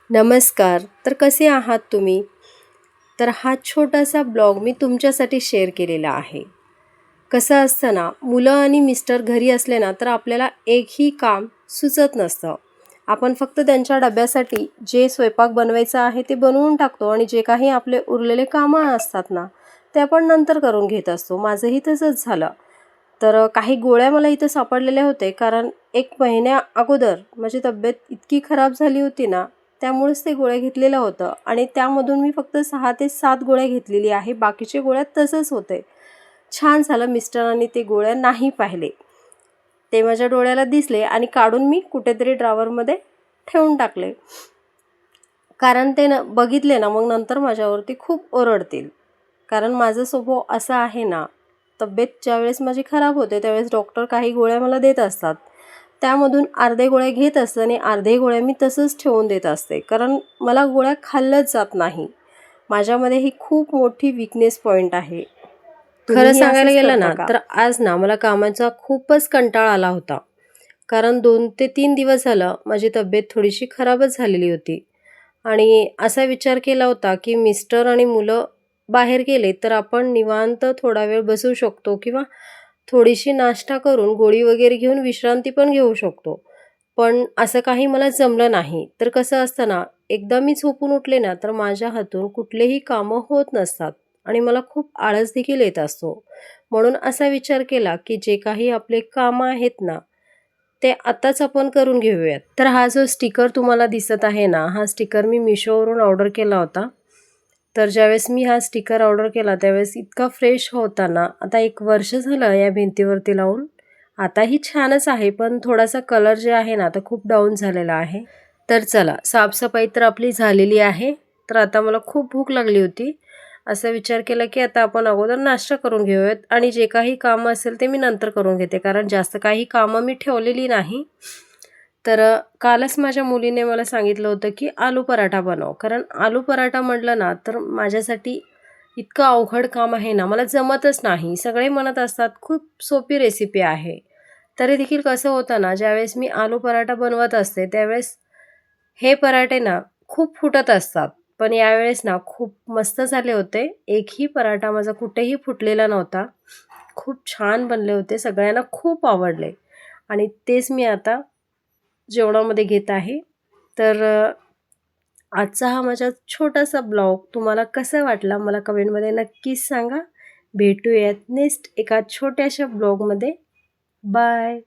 नमस्कार. तर कसे आहात तुम्ही? तर हा छोटासा ब्लॉग मी तुमच्यासाठी शेअर केलेला आहे. कसं असतं ना, मुलं आणि मिस्टर घरी असले ना, तर आपल्याला एकही काम सुचत नसतं. आपण फक्त त्यांच्या डब्यासाठी जे स्वयंपाक बनवायचा आहे ते बनवून टाकतो आणि जे काही आपले उरलेले कामं असतात ना, ते आपण नंतर करून घेत असतो. माझंही तसंच झालं. तर काही गोळ्या मला इथं सापडलेल्या होते कारण 1 महिन्या अगोदर माझी तब्येत इतकी खराब झाली होती ना, त्यामुळेच ते गोळ्या घेतलेलं होतं आणि त्यामधून मी फक्त 6 ते 7 गोळ्या घेतलेली आहे. बाकीचे गोळ्या तसंच होते. छान झालं मिस्टरांनी ते गोळ्या नाही पाहिले. ते माझ्या डोळ्याला दिसले आणि काढून मी कुठेतरी ड्रॉवरमध्ये ठेवून टाकले. कारण ते बघितले ना मग नंतर माझ्यावरती खूप ओरडतील. कारण माझा स्वभाव असा आहे ना, तब्येत ज्यावेळेस माझी खराब होते त्यावेळेस डॉक्टर काही गोळ्या मला देत असतात. त्यामधून अर्ध्या गोळ्या घेत असते आणि अर्ध्या गोळ्या मी तसंच ठेवून देत असते. कारण मला गोळ्या खाल्ल्याच जात नाही. माझ्यामध्ये ही खूप मोठी वीकनेस पॉइंट आहे. खरं सांगायला गेलं ना, तर आज ना मला कामाचा खूपच कंटाळा आला होता. कारण 2 ते 3 दिवस झालं माझी तब्येत थोडीशी खराबच झालेली होती. आणि असा विचार केला होता, की मिस्टर आणि मुलं बाहेर गेले, तर आपण निवांत थोडा वेळ बसू शकतो किंवा थोडीशी नाश्ता करून गोळी वगैरे घेऊन विश्रांती पण घेऊ शकतो. पण असं काही मला जमलं नाही. तर कसं असतं ना, एकदा मी झोपून उठले ना, तर माझ्या हातून कुठलेही कामं होत नसतात आणि मला खूप आळस देखील येत असतो. म्हणून असा विचार केला, की जे काही आपले कामं आहेत ना, ते आत्ताच आपण करून घेऊयात. तर हा जो स्टिकर तुम्हाला दिसत आहे ना, हा स्टिकर मी Mishoवरून ऑर्डर केला होता. तर ज्यावेळेस मी हा स्टिकर ऑर्डर केला त्यावेळेस इतका फ्रेश होता ना, आता 1 वर्ष झालं या भिंतीवरती लावून. आताही छानच आहे, पण थोडासा कलर जे आहे ना, तो खूप डाऊन झालेला आहे. तर चला, साफसफाई तर आपली झालेली आहे. तर आता मला खूप भूक लागली होती. असा विचार केला, की आता आपण अगोदर नाश्ता करून घेऊयात आणि जे काही कामं असेल ते मी नंतर करून घेते. कारण जास्त काही कामं मी ठेवलेली नाही. तर कालच माझ्या मुलीने मला सांगितलं होतं, की आलू पराठा बनव. कारण आलू पराठा म्हटलं ना, तर माझ्यासाठी इतकं अवघड काम आहे ना, मला जमतच नाही. सगळे म्हणत असतात, खूप सोपी रेसिपी आहे. तरी देखील कसं होतं ना, ज्यावेळेस मी आलू पराठा बनवत असते, त्यावेळेस हे पराठे ना खूप फुटत असतात. पण यावेळेस ना खूप मस्त झाले होते. एकही पराठा माझा कुठेही फुटलेला नव्हता. खूप छान बनले होते. सगळ्यांना खूप आवडले आणि तेच मी आता जेवणामध्ये घेत आहे. तर आजचा हा माझा छोटासा ब्लॉग तुम्हाला कसा वाटला मला कमेंटमध्ये नक्कीच सांगा. भेटूयात नेक्स्ट एका छोट्याशा ब्लॉगमध्ये. बाय.